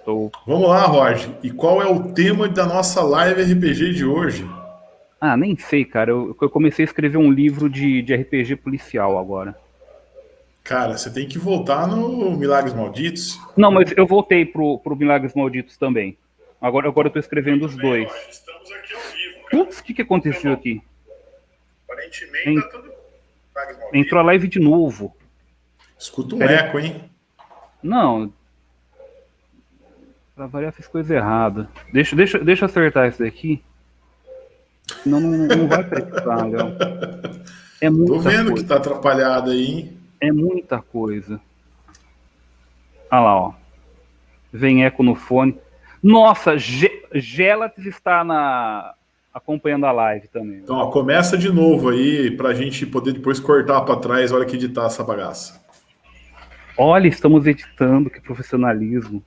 Estou... Vamos lá, Roger. E qual é o tema da nossa live RPG de hoje? Nem sei, cara. Eu comecei a escrever um livro de RPG policial agora. Cara, você tem que voltar no Milagres Malditos. Não, mas eu voltei pro Milagres Malditos também. Agora eu tô escrevendo os dois. Estamos aqui ao vivo, cara. Putz, o que aconteceu aqui? Aparentemente tá tudo... Entrou a live de novo. Escuta um eco, hein? Não. Pra variar, fiz coisa errada. Deixa eu acertar isso daqui. Senão não vai prestar, Léo. É muita Tô vendo coisa. que tá atrapalhado aí, hein? É muita coisa. Olha lá, ó. Vem eco no fone. Nossa, Gelatis está acompanhando a live também. Então, ó, começa de novo aí pra gente poder depois cortar pra trás na hora que editar essa bagaça. Olha, estamos editando, que profissionalismo.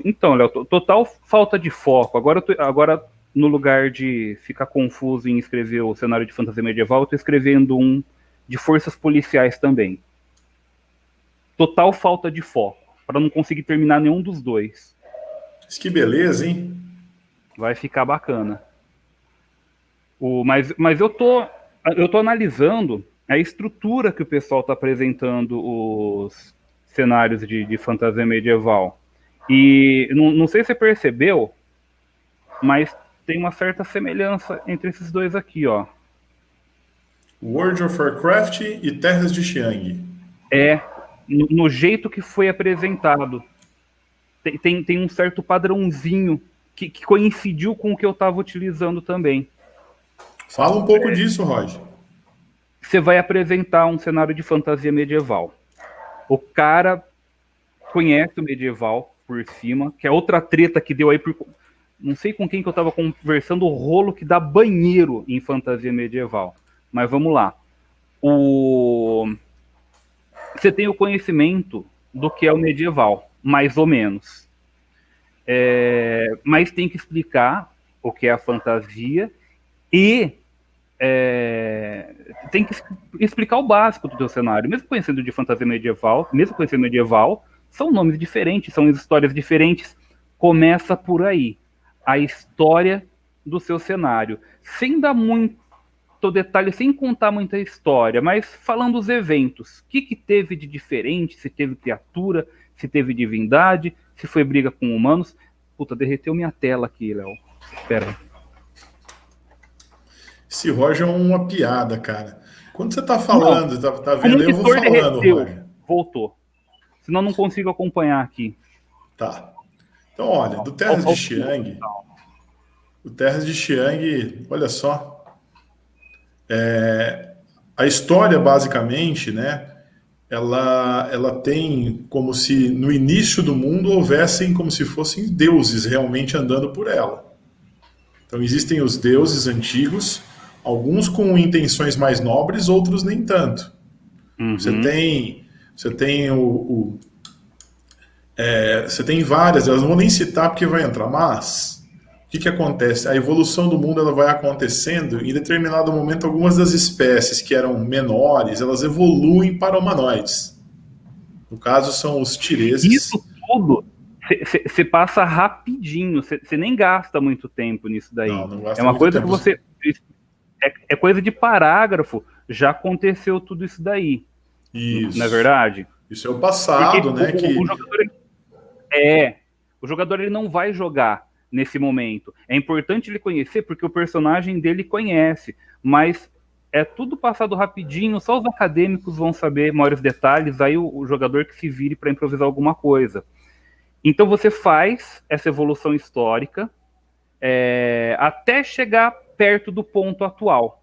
Então, Léo, total falta de foco. Agora, no lugar de ficar confuso em escrever o cenário de fantasia medieval, eu tô escrevendo um de forças policiais também. Total falta de foco, para não conseguir terminar nenhum dos dois. Que beleza, hein? Vai ficar bacana. Mas eu tô analisando a estrutura que o pessoal está apresentando os cenários de fantasia medieval. E não sei se você percebeu, mas tem uma certa semelhança entre esses dois aqui, ó. World of Warcraft e Terras de Xiang. No jeito que foi apresentado. Tem um certo padrãozinho que coincidiu com o que eu estava utilizando também. Fala um pouco disso, Roger. Você vai apresentar um cenário de fantasia medieval. O cara conhece o medieval por cima, que é outra treta que deu aí por... Não sei com quem que eu estava conversando, o rolo que dá banheiro em fantasia medieval. Mas vamos lá. Você tem o conhecimento do que é o medieval, mais ou menos. Mas tem que explicar o que é a fantasia e tem que explicar o básico do teu cenário. Mesmo conhecendo de fantasia medieval, são nomes diferentes, são histórias diferentes. Começa por aí. A história do seu cenário. Sem dar muito detalhe, sem contar muita história, mas falando os eventos. O que teve de diferente? Se teve criatura, se teve divindade, se foi briga com humanos. Puta, derreteu minha tela aqui, Léo. Espera aí. Esse Roger é uma piada, cara. Quando você tá falando, tá vendo? Eu vou falando, derreteu, Roger. Voltou. Senão não consigo acompanhar aqui. Tá. Então, olha, do Terras de Xiang... O Terras de Xiang, olha só... a história, basicamente, né, ela tem como se no início do mundo houvessem como se fossem deuses realmente andando por ela. Então existem os deuses antigos, alguns com intenções mais nobres, outros nem tanto. Uhum. Você tem várias, elas não vou nem citar porque vai entrar, mas... O que acontece? A evolução do mundo ela vai acontecendo e em determinado momento algumas das espécies que eram menores, elas evoluem para humanoides. No caso são os tireses. Isso tudo você passa rapidinho, você nem gasta muito tempo nisso daí. Não gasta uma muito coisa tempo. Que você... É coisa de parágrafo, já aconteceu tudo isso daí. Isso. Não é verdade? Isso é o passado, né? O jogador ele não vai jogar nesse momento. É importante ele conhecer porque o personagem dele conhece, mas é tudo passado rapidinho, só os acadêmicos vão saber maiores detalhes, aí o jogador que se vire para improvisar alguma coisa. Então você faz essa evolução histórica até chegar perto do ponto atual.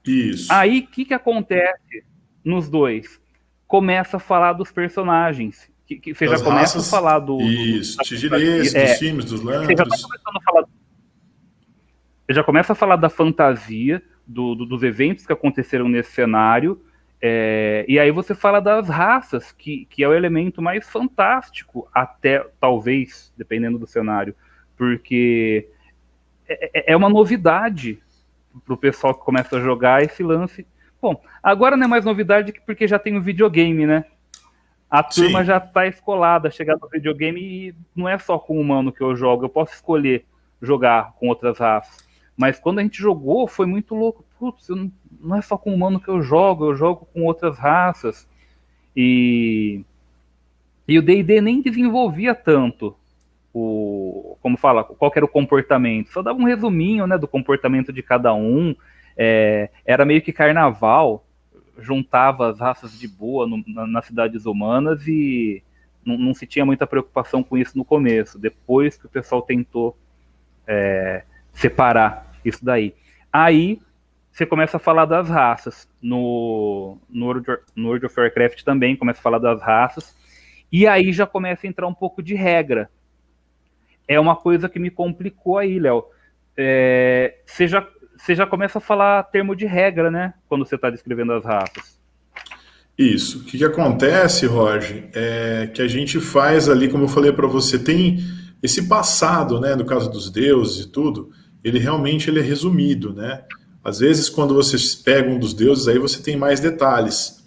Isso. Aí o que acontece nos dois? Começa a falar dos personagens. Que você já começa a falar Isso, Tigirês, dos Sims, dos Lantros. Você já começa a falar da fantasia, dos eventos que aconteceram nesse cenário, e aí você fala das raças, que é o elemento mais fantástico, até, talvez, dependendo do cenário, porque é uma novidade para o pessoal que começa a jogar esse lance. Bom, agora não é mais novidade porque já tem o videogame, né? a turma Sim. já tá escolada, chegar no videogame e não é só com humano que eu jogo, eu posso escolher jogar com outras raças. Mas quando a gente jogou, foi muito louco. Putz, não é só com humano que eu jogo com outras raças. E o D&D nem desenvolvia tanto como fala, qual que era o comportamento. Só dava um resuminho, né, do comportamento de cada um. Era meio que carnaval, juntava as raças de boa nas cidades humanas e não se tinha muita preocupação com isso no começo. Depois que o pessoal tentou separar isso daí. Aí você começa a falar das raças. No World of Warcraft também começa a falar das raças. E aí já começa a entrar um pouco de regra. É uma coisa que me complicou aí, Léo. Você já começa a falar termo de regra, né? Quando você está descrevendo as raças. Isso. O que acontece, Roger, é que a gente faz ali, como eu falei para você, tem esse passado, né? No caso dos deuses e tudo, ele realmente é resumido, né? Às vezes, quando vocês pegam um dos deuses, aí você tem mais detalhes.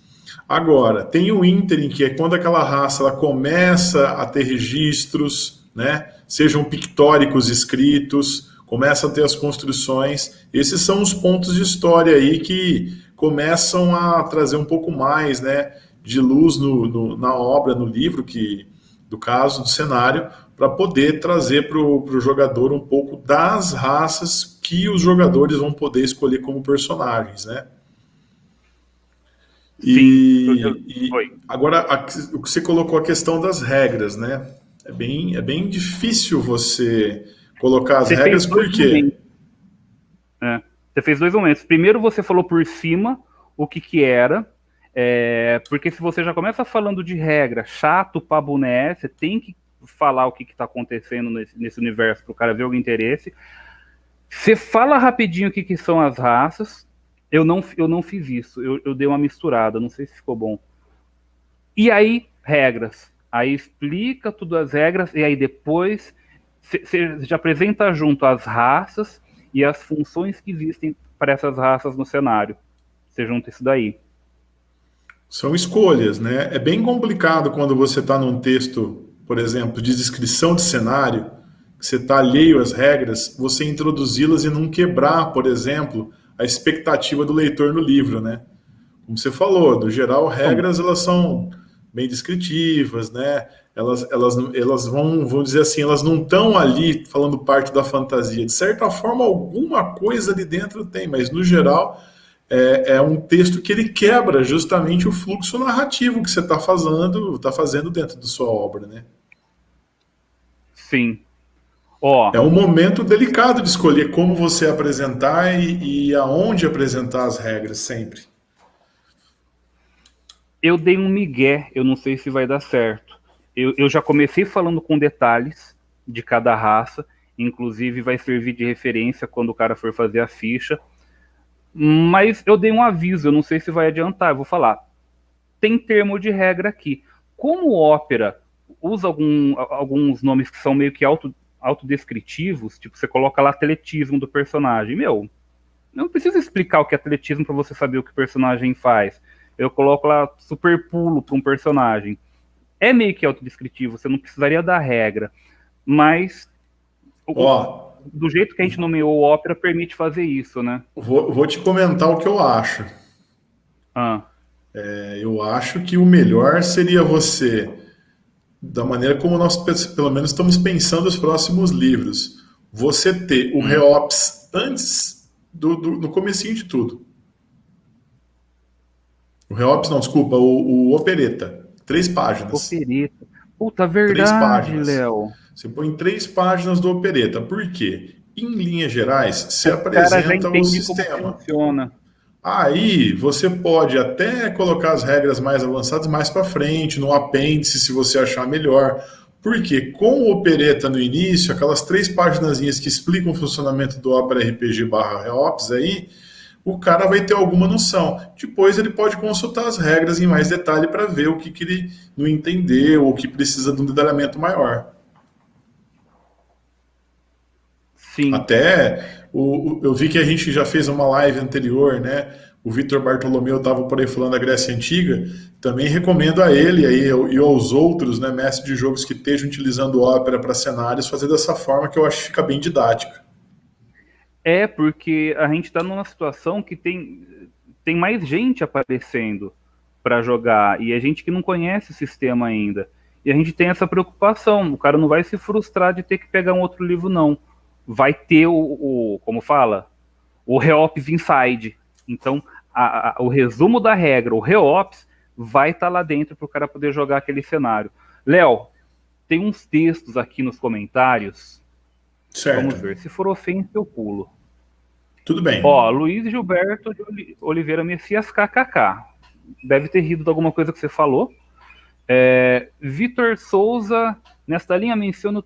Agora, tem o ínterim, que é quando aquela raça ela começa a ter registros, né? Sejam pictóricos escritos, começa a ter as construções. Esses são os pontos de história aí que começam a trazer um pouco mais, né, de luz na obra, no livro, do caso, do cenário, para poder trazer para o jogador um pouco das raças que os jogadores vão poder escolher como personagens, né? Sim. E agora, o que você colocou a questão das regras, né? É bem difícil você colocar as Você fez regras, dois por quê? momentos. Você fez dois momentos. Primeiro você falou por cima o que era, porque se você já começa falando de regra, chato pra boné, você tem que falar o que está acontecendo nesse universo para o cara ver algum interesse. Você fala rapidinho o que são as raças. Eu não fiz isso. Eu dei uma misturada. Não sei se ficou bom. E aí, regras. Aí explica tudo as regras. E aí depois você já apresenta junto as raças e as funções que existem para essas raças no cenário. Você junta isso daí. São escolhas, né? É bem complicado quando você está num texto, por exemplo, de descrição de cenário, que você está alheio às regras, você introduzi-las e não quebrar, por exemplo, a expectativa do leitor no livro, né? Como você falou, no geral, regras elas são bem descritivas, né? Elas vão dizer assim, elas não estão ali falando parte da fantasia. De certa forma, alguma coisa ali dentro tem, mas no geral é um texto que ele quebra justamente o fluxo narrativo que você está fazendo dentro da sua obra, né? Sim. É um momento delicado de escolher como você apresentar e aonde apresentar as regras sempre. Eu dei um migué, eu não sei se vai dar certo. Eu já comecei falando com detalhes de cada raça, inclusive vai servir de referência quando o cara for fazer a ficha. Mas eu dei um aviso, eu não sei se vai adiantar, eu vou falar. Tem termo de regra aqui. Como ópera usa alguns nomes que são meio que autodescritivos, tipo, você coloca lá atletismo do personagem. Meu, não precisa explicar o que é atletismo para você saber o que o personagem faz. Eu coloco lá super pulo para um personagem. É meio que autodescritivo, você não precisaria dar regra. Mas do jeito que a gente nomeou o ópera, permite fazer isso, né? Vou te comentar o que eu acho. Ah. Eu acho que o melhor seria você, da maneira como nós pelo menos estamos pensando os próximos livros, você ter o Reops antes do comecinho de tudo. O Reops, não, desculpa, o Opereta. 3 páginas. Opereta. Puta, verdade, Léo. Você põe 3 páginas do Opereta. Por quê? Em linhas gerais, se O cara já apresenta o entende como sistema. funciona. Aí você pode até colocar as regras mais avançadas mais para frente, no apêndice, se você achar melhor. Porque com o Opereta no início, aquelas 3 páginas que explicam o funcionamento do Opera RPG/Reops aí, o cara vai ter alguma noção. Depois ele pode consultar as regras em mais detalhe para ver o que ele não entendeu ou o que precisa de um detalhamento maior. Sim. Até eu vi que a gente já fez uma live anterior, né? O Vitor Bartolomeu estava por aí falando da Grécia Antiga. Também recomendo a ele aí, e aos outros, né, mestres de jogos que estejam utilizando Opera para cenários, fazer dessa forma que eu acho que fica bem didática. Porque a gente está numa situação que tem mais gente aparecendo para jogar, e a gente que não conhece o sistema ainda. E a gente tem essa preocupação, o cara não vai se frustrar de ter que pegar um outro livro, não. Vai ter como fala? O Reops Inside. Então, o resumo da regra, o Reops, vai estar lá dentro para o cara poder jogar aquele cenário. Léo, tem uns textos aqui nos comentários. Certo. Vamos ver. Se for ofensa, eu pulo. Tudo bem. Luiz Gilberto de Oliveira Messias, kkk. Deve ter rido de alguma coisa que você falou. Vitor Souza, nesta linha menciona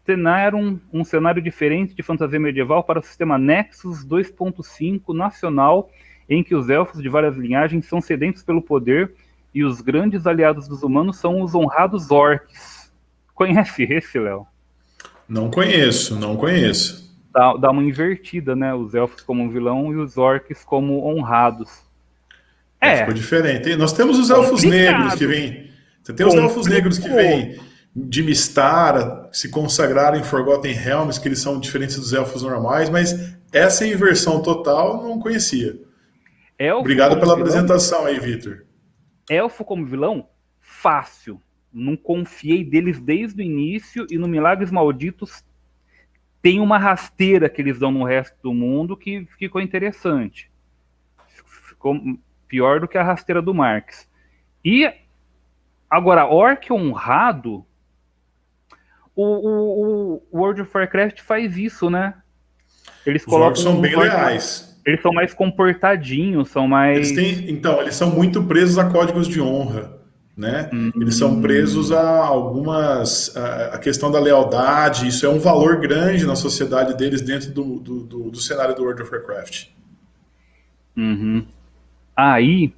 tenar um cenário diferente de fantasia medieval para o sistema Nexus 2.5 nacional, em que os elfos de várias linhagens são sedentos pelo poder e os grandes aliados dos humanos são os honrados orcs. Conhece esse, Léo? Não conheço. Dá uma invertida, né? Os elfos como vilão e os orcs como honrados. Ficou diferente. Nós temos os elfos negros que vêm. Você tem os elfos negros que vêm de Mistara, se consagraram em Forgotten Realms, que eles são diferentes dos elfos normais, mas essa inversão total não conhecia. Obrigado pela apresentação aí, Vitor. Elfo como vilão? Fácil. Não confiei deles desde o início, e no Milagres Malditos tem uma rasteira que eles dão no resto do mundo que ficou interessante. Ficou pior do que a rasteira do Marx. E agora, Orc honrado, o World of Warcraft faz isso, né? Eles colocam. Os orcs são bem leais. Eles são mais comportadinhos, são mais. Eles são muito presos a códigos de honra, né? Eles são presos a a questão da lealdade. Isso é um valor grande na sociedade deles dentro do cenário do World of Warcraft. Aí,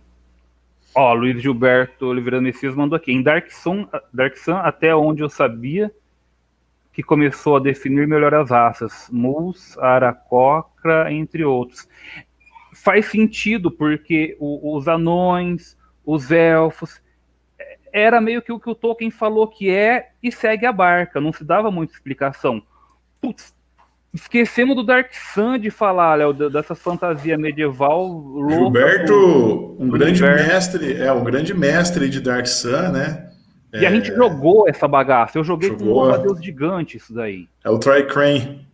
Luiz Gilberto Oliveira Messias mandou aqui. Em Dark Sun, até onde eu sabia, que começou a definir melhor as raças. Mus, Aracocra, entre outros. Faz sentido, porque os anões, os elfos, era meio que o que o Tolkien falou que e segue a barca. Não se dava muita explicação. Putz, esquecemos do Dark Sun de falar, Léo, dessa fantasia medieval louca. Gilberto, um grande mestre de Dark Sun, né? E a gente jogou essa bagaça. Eu joguei com um Deus gigante isso daí. É o Troy Crane.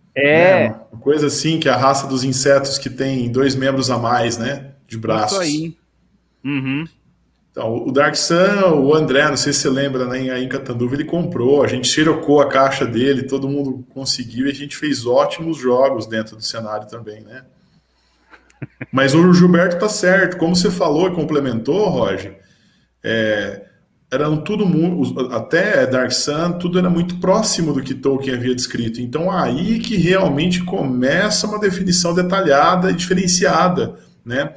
Uma coisa assim, que é a raça dos insetos que tem 2 membros a mais, né? De braços. Isso aí. Então, o Dark Sun, o André, não sei se você lembra, né, aí em Catanduva, ele comprou, a gente xerocou a caixa dele, todo mundo conseguiu, e a gente fez ótimos jogos dentro do cenário também, né? Mas o Gilberto tá certo, como você falou e complementou, Roger, eram tudo, até Dark Sun, tudo era muito próximo do que Tolkien havia descrito. Então aí que realmente começa uma definição detalhada e diferenciada, né,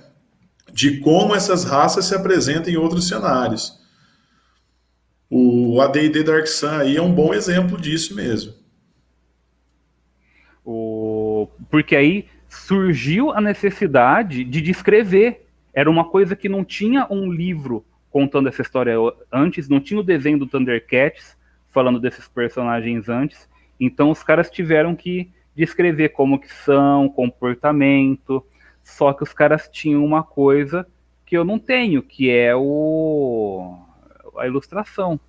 de como essas raças se apresentam em outros cenários. O AD&D Dark Sun aí é um bom exemplo disso mesmo. Porque aí surgiu a necessidade de descrever. Era uma coisa que não tinha um livro contando essa história antes, não tinha o desenho do Thundercats falando desses personagens antes, então os caras tiveram que descrever como que são, comportamento, só que os caras tinham uma coisa que eu não tenho, que é a ilustração.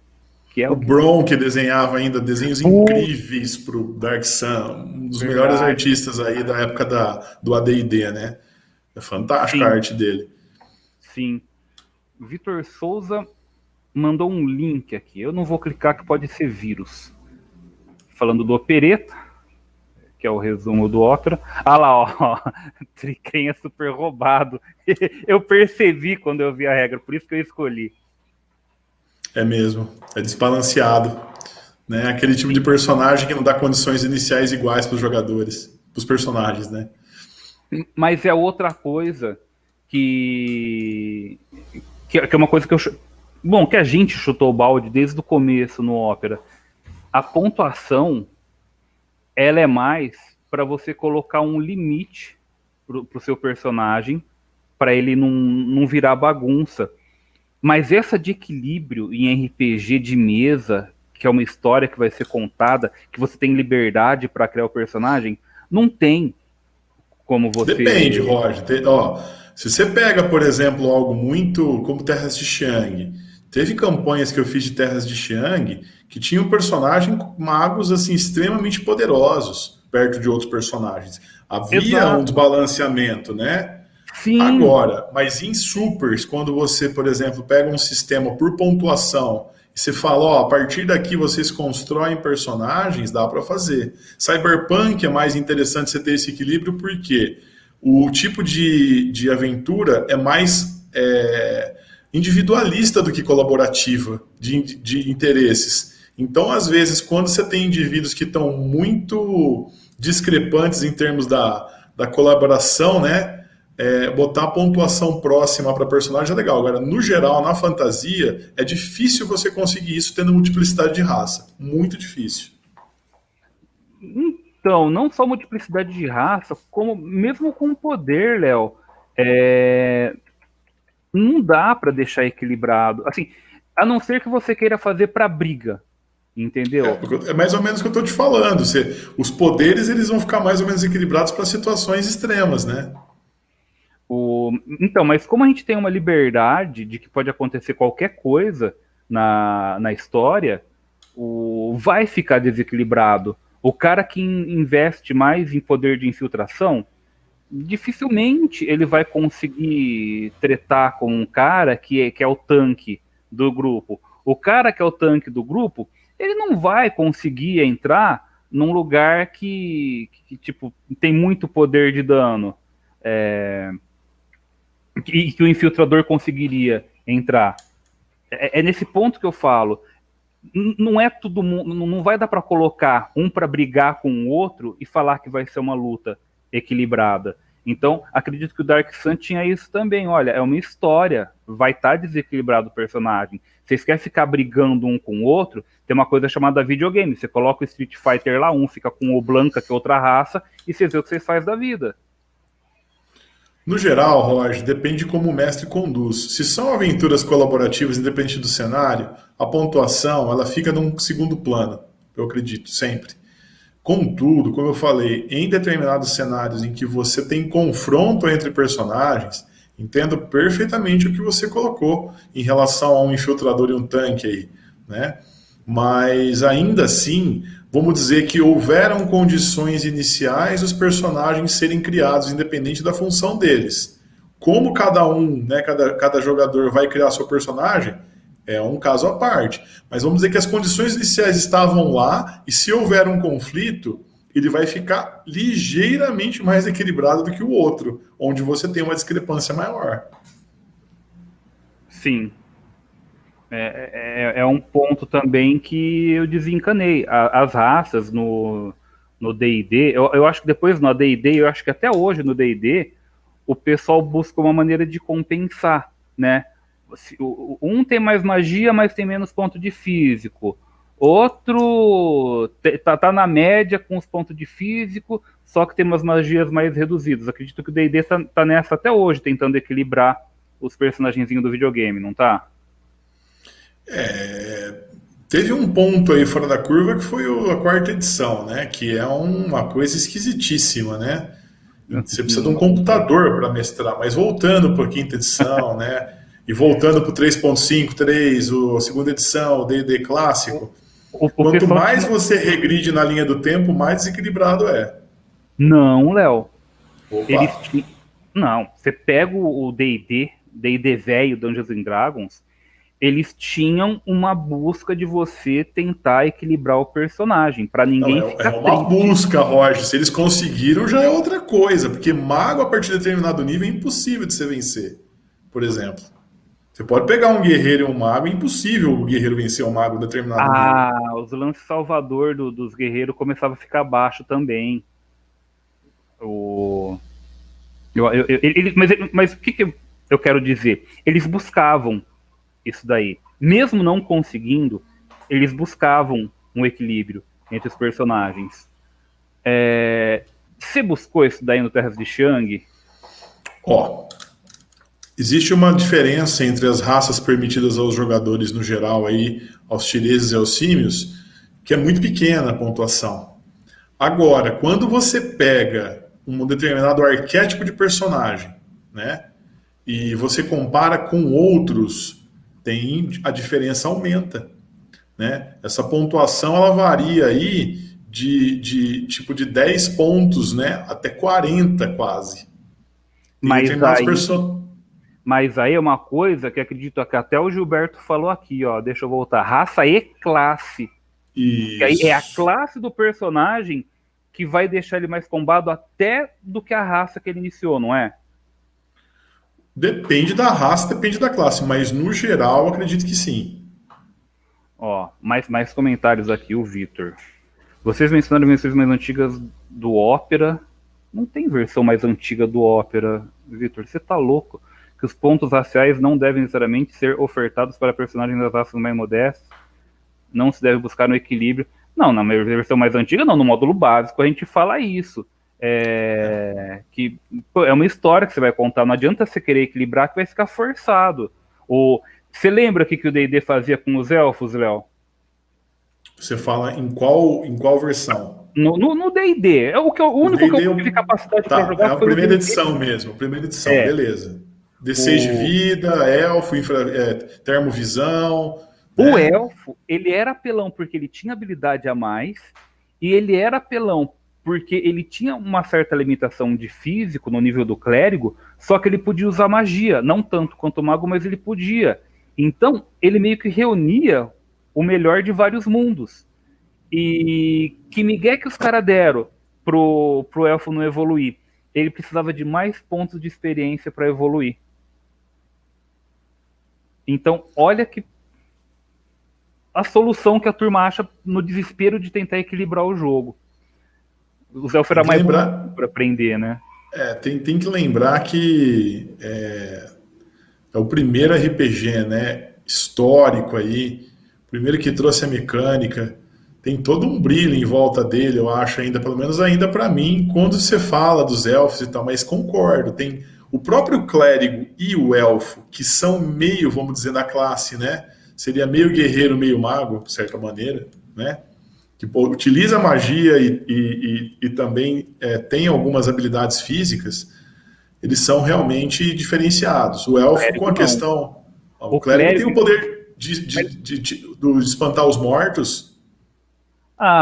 Que é o Bron, que desenhava ainda desenhos incríveis pro Dark Sun, um dos melhores artistas aí da época do AD&D, né? É fantástica a arte dele. Sim. Vitor Souza mandou um link aqui. Eu não vou clicar, que pode ser vírus. Falando do Opereta, que é o resumo do Opera. Lá, ó. Tricem é super roubado. Eu percebi quando eu vi a regra, por isso que eu escolhi. É mesmo. É desbalanceado. Né? Aquele tipo de personagem que não dá condições iniciais iguais para os jogadores, para os personagens, né? Mas é outra coisa que é uma coisa que que a gente chutou o balde desde o começo no Opera. A pontuação, ela é mais para você colocar um limite pro seu personagem, para ele não virar bagunça. Mas essa de equilíbrio em RPG de mesa, que é uma história que vai ser contada, que você tem liberdade para criar o personagem, não tem como Depende, você. Roger. Ó, se você pega, por exemplo, algo muito como Terras de Xiang, teve campanhas que eu fiz de Terras de Xiang que tinham personagens magos assim extremamente poderosos perto de outros personagens. Havia um Exato. desbalanceamento, né? Sim, Agora, mas em supers, quando você, por exemplo, pega um sistema por pontuação e você fala, ó, a partir daqui vocês constroem personagens, dá para fazer. Cyberpunk é mais interessante você ter esse equilíbrio porque o tipo de aventura é mais individualista do que colaborativa, de interesses. Então, às vezes, quando você tem indivíduos que estão muito discrepantes em termos da colaboração, né? Botar a pontuação próxima para personagem é legal. Agora, no geral, na fantasia, é difícil você conseguir isso tendo multiplicidade de raça. Muito difícil. então, não só multiplicidade de raça, como mesmo com poder, Léo, é, não dá para deixar equilibrado. Assim, a não ser que você queira fazer para briga, entendeu? É mais ou menos o que eu estou te falando. Os poderes eles vão ficar mais ou menos equilibrados para situações extremas, né? Então, mas como a gente tem uma liberdade de que pode acontecer qualquer coisa na história, vai ficar desequilibrado. O cara que investe mais em poder de infiltração, dificilmente ele vai conseguir tretar com um cara que é o tanque do grupo. O cara que é o tanque do grupo, ele não vai conseguir entrar num lugar que tipo, tem muito poder de dano. Que o infiltrador conseguiria entrar. É nesse ponto que eu falo. Não é todo mundo, não vai dar para colocar um para brigar com o outro e falar que vai ser uma luta equilibrada. Então, acredito que o Dark Sun tinha isso também. Olha, é uma história, vai estar desequilibrado o personagem. Vocês querem ficar brigando um com o outro? Tem uma coisa chamada videogame. Você coloca o Street Fighter lá, um fica com o Blanca, que é outra raça, e vocês vê o que vocês fazem da vida. No geral, Roger, depende de como o mestre conduz. Se são aventuras colaborativas, independente do cenário, a pontuação ela fica num segundo plano, eu acredito, sempre. Contudo, como eu falei, em determinados cenários em que você tem confronto entre personagens, entendo perfeitamente o que você colocou em relação a um infiltrador e um tanque aí, né? Mas ainda assim, vamos dizer que houveram condições iniciais dos personagens serem criados, independente da função deles. Como cada um, né, cada jogador vai criar seu personagem, é um caso à parte. Mas vamos dizer que as condições iniciais estavam lá, e se houver um conflito, ele vai ficar ligeiramente mais equilibrado do que o outro, onde você tem uma discrepância maior. Sim, é um ponto também que eu desencanei. As raças no D&D, eu acho que depois no AD&D, eu acho que até hoje no D&D, o pessoal busca uma maneira de compensar, né? Um tem mais magia, mas tem menos ponto de físico. Outro tá na média com os pontos de físico, só que tem umas magias mais reduzidas. Acredito que o D&D tá nessa até hoje, tentando equilibrar os personagenzinhos do videogame, não tá? Teve um ponto aí fora da curva que foi a quarta edição, né? Que é uma coisa esquisitíssima, né? Você precisa de um Assim, computador para mestrar, mas voltando para a quinta edição, né? E voltando para o 3.53, a segunda edição, o D&D clássico, o quanto pessoal mais tinha. você regride na linha do tempo, mais desequilibrado é. Não, Léo. Opa! Eles tinham. Não, você pega o D&D velho, Dungeons and Dragons, eles tinham uma busca de você tentar equilibrar o personagem, para Não, ninguém é ficar uma triste. busca, Roger. Se eles conseguiram, já é outra coisa, porque mago a partir de determinado nível é impossível de você vencer, por exemplo. Você pode pegar um guerreiro e um mago, é impossível o guerreiro vencer um mago em determinado nível. Os lances salvador dos guerreiros começavam a ficar baixo também. O, mas o que eu quero dizer? Eles buscavam isso daí. Mesmo não conseguindo, eles buscavam um equilíbrio entre os personagens. Você buscou isso daí no Terras de Shang? Ó, Existe uma diferença entre as raças permitidas aos jogadores no geral, aí, aos chineses e aos símios, que é muito pequena a pontuação. Agora, quando você pega um determinado arquétipo de personagem, né, e você compara com outros, a diferença aumenta, né? Essa pontuação ela varia aí de tipo de 10 pontos, né, até 40 quase. Tem Mas determinados aí, personagens. mas aí é uma coisa que acredito que até o Gilberto falou aqui, ó. Deixa eu voltar. Raça e classe. Que aí é a Isso. classe do personagem que vai deixar ele mais combado até do que a raça que ele iniciou, não é? Depende da raça, depende da classe, mas no geral acredito que sim. Ó, mais comentários aqui, o Vitor. Vocês mencionaram versões mais antigas do Ópera. Não tem versão mais antiga do Ópera, Vitor. Você tá louco? Que os pontos raciais não devem necessariamente ser ofertados para personagens das raças mais modestas. Não se deve buscar um equilíbrio. Não, na versão mais antiga, não. No módulo básico a gente fala isso. Que pô, é uma história que você vai contar. Não adianta você querer equilibrar que vai ficar forçado. Você lembra o que o D&D fazia com os elfos, Léo? Você fala em qual versão? No D&D. O O único que eu D&D tive capacidade para tá, é jogar a foi o primeira D&D. edição mesmo, a primeira edição, É. beleza. D6 de O, vida, elfo, termovisão, o né? elfo, ele era apelão porque ele tinha habilidade a mais, e ele era apelão porque ele tinha uma certa limitação de físico no nível do clérigo, só que ele podia usar magia, não tanto quanto o mago, mas ele podia. Então, ele meio que reunia o melhor de vários mundos. E que migué que os caras deram pro elfo não evoluir? Ele precisava de mais pontos de experiência para evoluir. Então, olha que a solução que a turma acha no desespero de tentar equilibrar o jogo. O elfo Tem era que mais lembrar, para aprender, né? tem que lembrar que é o primeiro RPG, né, histórico aí, o primeiro que trouxe a mecânica, tem todo um brilho em volta dele, eu acho ainda, pelo menos ainda para mim, quando você fala dos elfos e tal, mas concordo, tem o próprio clérigo e o elfo, que são meio, vamos dizer, da classe, né, seria meio guerreiro, meio mago, de certa maneira, né, que utiliza magia e também tem algumas habilidades físicas, eles são realmente diferenciados. O O elfo, com clérigo a não. questão. O O clérigo tem clérigo. o poder Mas, de espantar os mortos.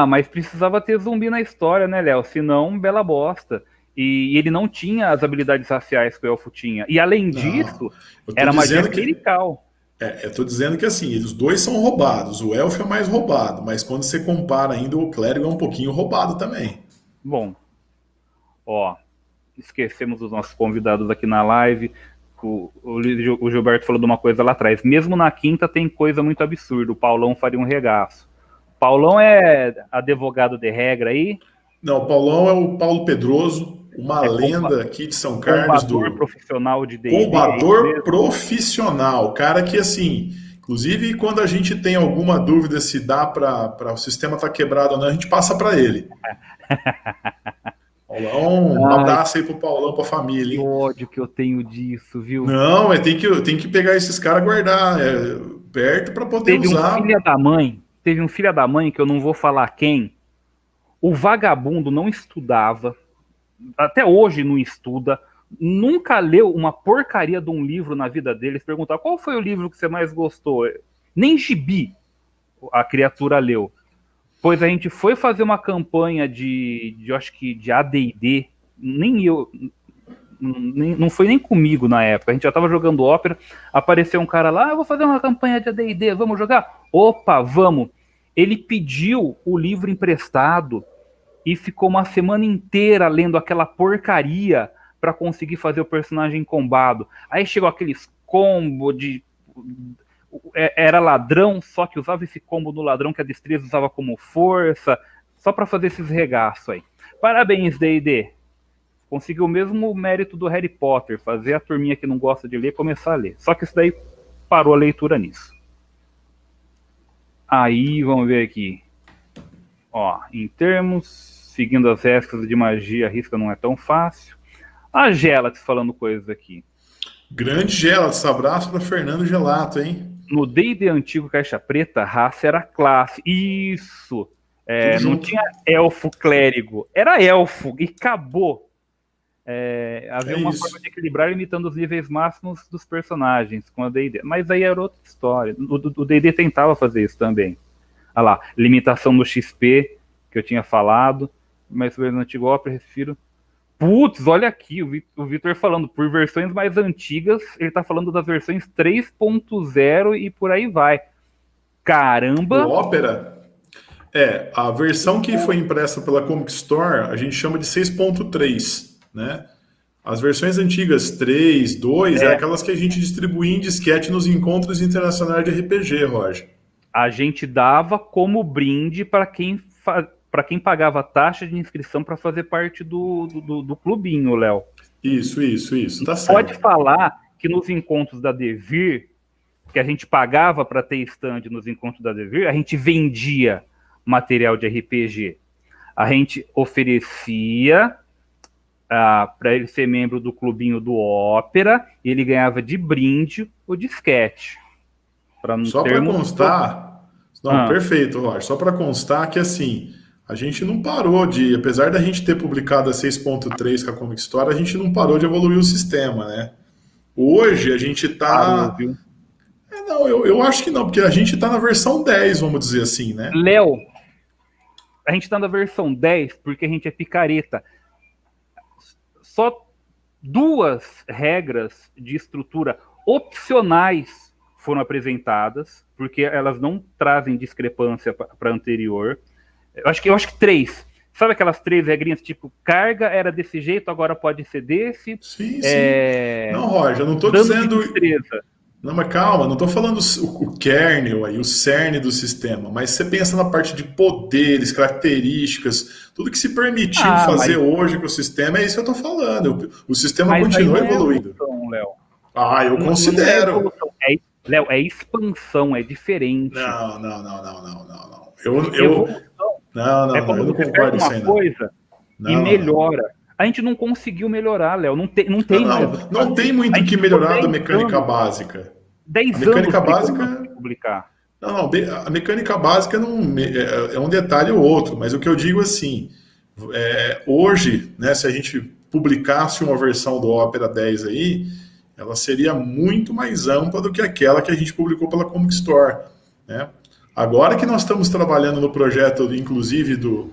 mas precisava ter zumbi na história, né, Léo? Senão, bela bosta. E ele não tinha as habilidades raciais que o elfo tinha. E além Não. disso, Eu estou era magia dizendo que. clerical. Eu tô dizendo que assim, os dois são roubados. O elfo é mais roubado, mas quando você compara ainda, o clérigo é um pouquinho roubado também. Bom, ó, esquecemos os nossos convidados aqui na live. O Gilberto falou de uma coisa lá atrás. Mesmo na quinta tem coisa muito absurda. O Paulão faria um regaço. Paulão é advogado de regra aí? Não, o Paulão é o Paulo Pedroso, uma É lenda aqui de São Carlos, combador do profissional de D&D, é isso combador mesmo? profissional. Cara que, assim, inclusive quando a gente tem alguma dúvida se dá para o sistema estar quebrado ou não, a gente passa para ele. Paulão, um Ai, abraço aí pro Paulão, pra família, que hein? ódio que eu tenho disso, viu? Não, tem que pegar esses caras e guardar perto para poder usar. Teve um filho da mãe que eu não vou falar quem. O vagabundo não estudava, até hoje não estuda, nunca leu uma porcaria de um livro na vida dele. Se perguntar qual foi o livro que você mais gostou, nem gibi a criatura leu. Pois a gente foi fazer uma campanha de acho que de AD&D, nem eu, não foi nem comigo na época, a gente já tava jogando Ópera, apareceu um cara lá, eu vou fazer uma campanha de AD&D, vamos jogar? Opa, vamos! Ele pediu o livro emprestado e ficou uma semana inteira lendo aquela porcaria para conseguir fazer o personagem combado. Aí chegou aqueles combos de... Era ladrão, só que usava esse combo no ladrão que a destreza usava como força, só para fazer esses regaços aí. Parabéns, D&D. Conseguiu o mesmo mérito do Harry Potter, fazer a turminha que não gosta de ler começar a ler. Só que isso daí parou a leitura nisso. Aí, vamos ver aqui. Ó, em termos, seguindo as regras de magia, a risca não é tão fácil. A Gelax falando coisas aqui. Grande Gelato, abraço para Fernando Gelato, hein? No D&D antigo Caixa Preta, a raça era classe. Isso. Tudo Não junto. tinha elfo clérigo. Era elfo e acabou. Havia uma forma de equilibrar limitando os níveis máximos dos personagens com a D&D. Mas aí era outra história. O D&D tentava fazer isso também. Olha lá, limitação do XP, que eu tinha falado. Mas sobre o antigo Opera, refiro. Putz, olha aqui, o Vitor falando, por versões mais antigas, ele tá falando das versões 3.0 e por aí vai. Caramba! O Opera, a versão que foi impressa pela Comic Store, a gente chama de 6.3, né? As versões antigas 3, 2, é aquelas que a gente distribuía em disquete nos encontros internacionais de RPG, Roger. A gente dava como brinde para quem pagava taxa de inscrição para fazer parte do clubinho, Léo. Isso, tá certo. Pode falar que nos encontros da Devir, que a gente pagava para ter stand nos encontros da Devir, a gente vendia material de RPG. A gente oferecia para ele ser membro do clubinho do Ópera e ele ganhava de brinde o disquete. Só para constar... Não, perfeito, Roger. Só para constar que, assim, a gente não parou de... Apesar da gente ter publicado a 6.3 com a Comic Store, a gente não parou de evoluir o sistema, né? Hoje a gente está... Não, eu acho que não, porque a gente está na versão 10, vamos dizer assim, né? Léo, a gente está na versão 10 porque a gente é picareta. Só 2 regras de estrutura opcionais foram apresentadas, porque elas não trazem discrepância para a anterior. Eu acho que 3. Sabe aquelas 3 regrinhas, tipo, carga era desse jeito, agora pode ser desse? Sim. Não, Roger, eu não estou dizendo... Não, mas calma, não estou falando o kernel aí, o cerne do sistema, mas você pensa na parte de poderes, características, tudo que se permitiu fazer hoje com o sistema, é isso que eu estou falando. O sistema continua evoluindo. Léo. Eu considero. Léo, é expansão, é diferente. Não. Eu não concordo com isso aí, não. Coisa e melhora. A gente não conseguiu melhorar, Léo. Não tem muito o que melhorar da mecânica básica. 10 mecânica anos básica publicar. Não, a mecânica básica não é um detalhe ou outro, mas o que eu digo assim, hoje, né, se a gente publicasse uma versão do Opera 10 aí, ela seria muito mais ampla do que aquela que a gente publicou pela Comic Store, né? Agora que nós estamos trabalhando no projeto, inclusive, do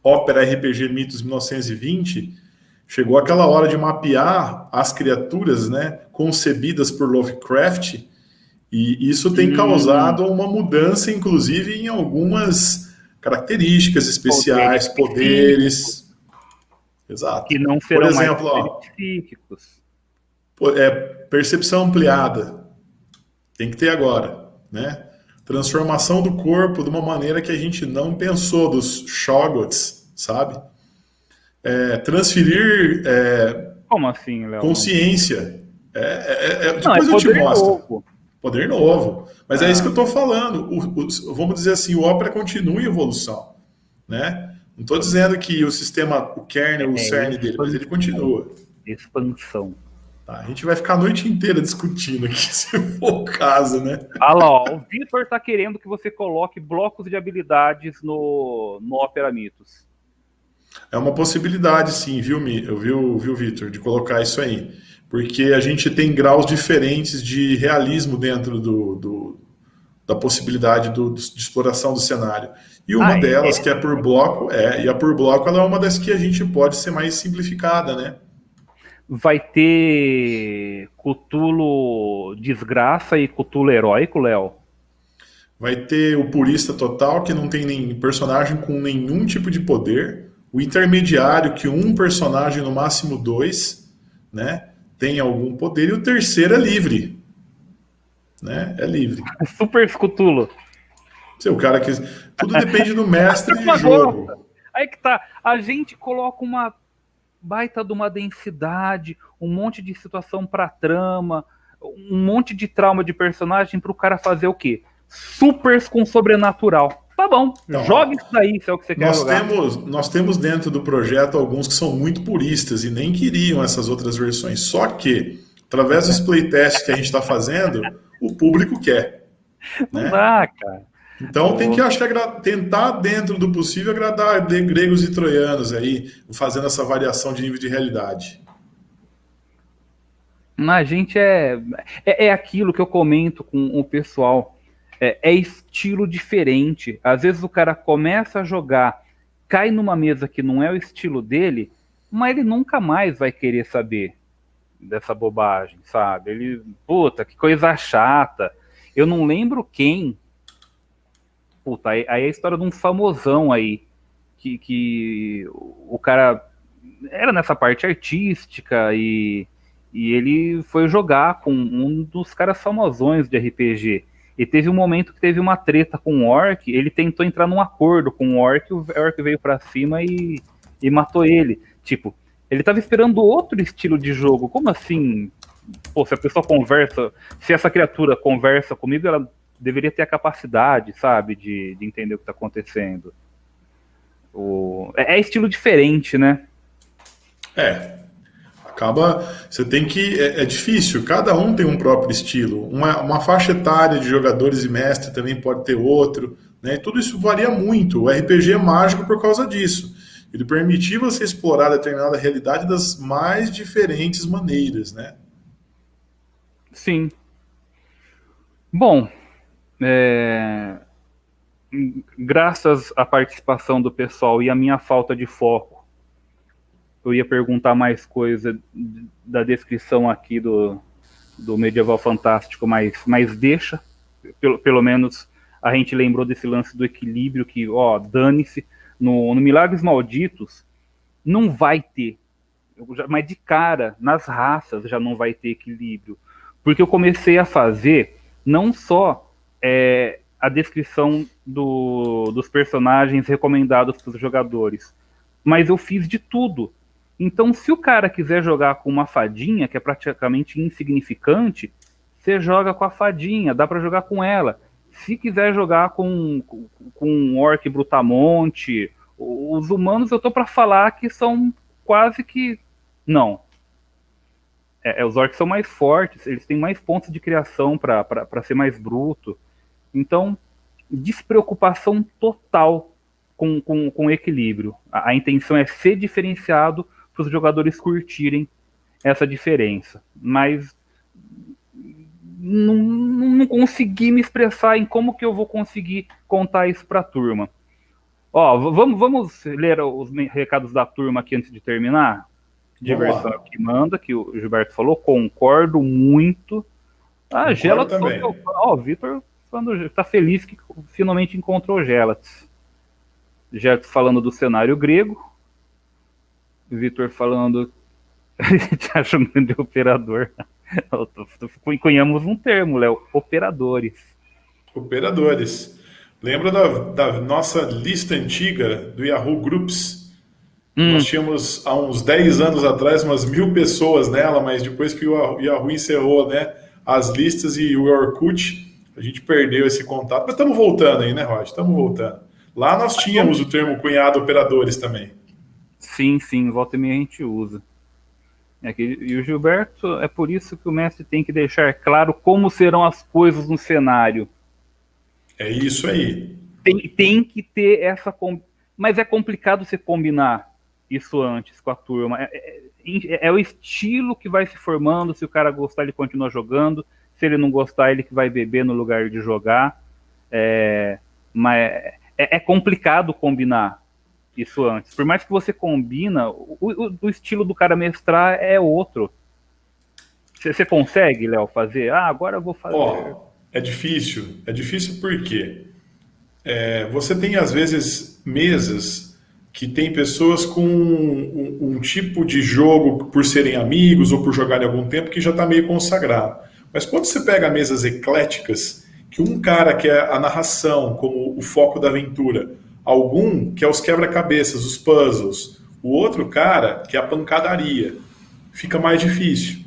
Opera RPG Mitos 1920, chegou aquela hora de mapear as criaturas, né, concebidas por Lovecraft, e isso tem causado uma mudança, inclusive, em algumas características especiais, poderes. Exato. Que não serão, por exemplo, mais psíquicos. Percepção ampliada. Tem que ter agora, né? Transformação do corpo de uma maneira que a gente não pensou, dos Shoggoths, sabe? Transferir como assim, Léo? consciência. Depois eu te mostro. Novo. Poder novo. Mas é isso que eu estou falando. Vamos dizer assim, o Opera continua em evolução, né? Não estou dizendo que o sistema, o kernel, o cerne dele, mas ele continua. Expansão. Tá, a gente vai ficar a noite inteira discutindo aqui, se for o caso, né? Olha lá, o Vitor está querendo que você coloque blocos de habilidades no Opera Mitos. É uma possibilidade, sim, viu, Vitor, de colocar isso aí. Porque a gente tem graus diferentes de realismo dentro da possibilidade de exploração do cenário. E uma delas, que é por bloco, e a por bloco ela é uma das que a gente pode ser mais simplificada, né? Vai ter Cthulhu Desgraça e Cthulhu Heróico, Léo? Vai ter o Purista Total, que não tem nem personagem com nenhum tipo de poder. O Intermediário, que um personagem, no máximo 2, né, tem algum poder. E o terceiro é livre. Né? É livre. Super Cthulhu. O cara que... Tudo depende do mestre de jogo. Aí que tá. A gente coloca uma baita de uma densidade, um monte de situação pra trama, um monte de trauma de personagem pro cara fazer o quê? Supers com sobrenatural. Tá bom, então, joga isso daí, se é o que você quer jogar. Nós temos dentro do projeto alguns que são muito puristas e nem queriam essas outras versões. Só que, Através dos playtests que a gente está fazendo, o público quer. Não Né? dá, cara. Então tem que, acho que, tentar, dentro do possível, agradar gregos e troianos aí, fazendo essa variação de nível de realidade. A gente é aquilo que eu comento com o pessoal. É estilo diferente. Às vezes o cara começa a jogar, cai numa mesa que não é o estilo dele, mas ele nunca mais vai querer saber dessa bobagem, sabe? Ele, puta, que coisa chata. Eu não lembro quem. Puta, aí é a história de um famosão aí, que o cara era nessa parte artística e ele foi jogar com um dos caras famosões de RPG. E teve um momento que teve uma treta com o Orc, ele tentou entrar num acordo com o Orc veio pra cima e matou ele. Tipo, ele tava esperando outro estilo de jogo. Como assim? Pô, se a pessoa conversa, se essa criatura conversa comigo, ela deveria ter a capacidade, sabe, de entender o que tá acontecendo. É estilo diferente, né? Acaba, você tem que, é difícil, cada um tem um próprio estilo, uma faixa etária de jogadores e mestre também pode ter outro, né? Tudo isso varia muito, o RPG é mágico por causa disso, ele permitir você explorar determinada realidade das mais diferentes maneiras, né? Sim. Bom, graças à participação do pessoal e à minha falta de foco, eu ia perguntar mais coisa da descrição aqui do Medieval Fantástico, mas deixa, pelo menos a gente lembrou desse lance do equilíbrio que, dane-se, no Milagres Malditos não vai ter, mas de cara, nas raças já não vai ter equilíbrio, porque eu comecei a fazer não só a descrição dos personagens recomendados para os jogadores, mas eu fiz de tudo. Então, se o cara quiser jogar com uma fadinha, que é praticamente insignificante, você joga com a fadinha, dá para jogar com ela. Se quiser jogar com um orc brutamonte, os humanos eu tô para falar que são quase que... Não. Os orcs são mais fortes, eles têm mais pontos de criação para ser mais bruto. Então, despreocupação total com equilíbrio. A intenção é ser diferenciado para os jogadores curtirem essa diferença. Mas não consegui me expressar em como que eu vou conseguir contar isso para a turma. Vamos ler os recados da turma aqui antes de terminar? Diversão que manda, que o Gilberto falou, concordo muito. Gelatos também. O Vitor está feliz que finalmente encontrou Gelatos. Gelatos falando do cenário grego. Vitor falando te acha um grande operador. Cunhamos um termo, Léo, operadores. Lembra da nossa lista antiga do Yahoo Groups? Nós tínhamos, há uns 10 anos atrás, umas 1.000 pessoas nela, mas depois que o Yahoo encerrou, né, as listas e o Orkut, a gente perdeu esse contato. Mas estamos voltando aí, né, Rod? Estamos voltando. Lá nós tínhamos o termo cunhado operadores também. Sim, volta e meia a gente usa. E o Gilberto, é por isso que o mestre tem que deixar claro como serão as coisas no cenário. É isso aí. Tem que ter essa... Mas é complicado você combinar isso antes com a turma. É o estilo que vai se formando, se o cara gostar ele continua jogando, se ele não gostar ele que vai beber no lugar de jogar. Mas é complicado combinar isso antes. Por mais que você combina, o estilo do cara mestrar é outro. Você consegue, Léo, fazer? Agora eu vou fazer. É difícil. É difícil porque você tem, às vezes, mesas que tem pessoas com um tipo de jogo, por serem amigos ou por jogarem algum tempo, que já está meio consagrado. Mas quando você pega mesas ecléticas, que um cara quer a narração como o foco da aventura, algum que é os quebra-cabeças, os puzzles, o outro cara que é a pancadaria, fica mais difícil.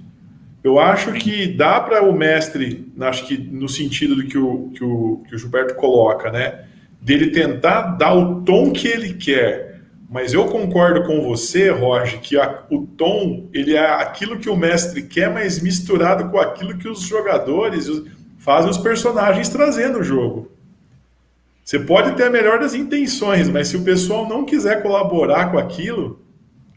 Eu acho que dá para o mestre, acho que no sentido do que o Gilberto coloca, né, dele tentar dar o tom que ele quer, Mas eu concordo com você, Roger, que o tom ele é aquilo que o mestre quer, mas misturado com aquilo que os jogadores fazem os personagens trazer no jogo. Você pode ter a melhor das intenções, mas se o pessoal não quiser colaborar com aquilo,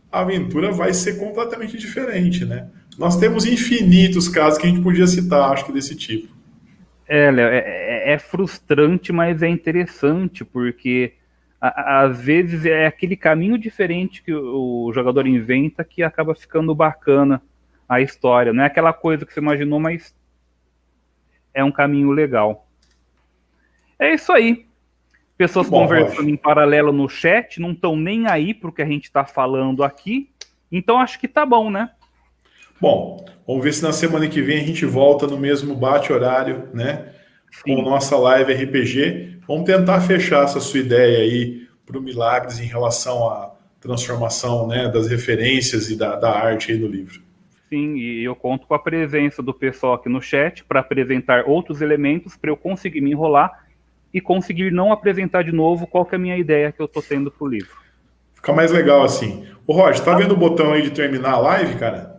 a aventura vai ser completamente diferente, né? Nós temos infinitos casos que a gente podia citar, acho que desse tipo. Léo, é frustrante, mas é interessante, porque às vezes é aquele caminho diferente que o jogador inventa que acaba ficando bacana a história. Não é aquela coisa que você imaginou, mas é um caminho legal. É isso aí. Pessoas Bom, conversando Roger. em paralelo no chat, não estão nem aí pro que a gente está falando aqui. Então acho que tá bom, né? Bom, vamos ver se na semana que vem a gente volta no mesmo bate-horário, né? Com Sim. nossa live RPG. Vamos tentar fechar essa sua ideia aí para o Milagres em relação à transformação, né, das referências e da arte aí do livro. Sim, e eu conto com a presença do pessoal aqui no chat para apresentar outros elementos para eu conseguir me enrolar e conseguir não apresentar de novo qual que é a minha ideia que eu tô tendo pro livro. Fica mais legal assim. Ô, Roger, tá Tá? vendo o botão aí de terminar a live, cara?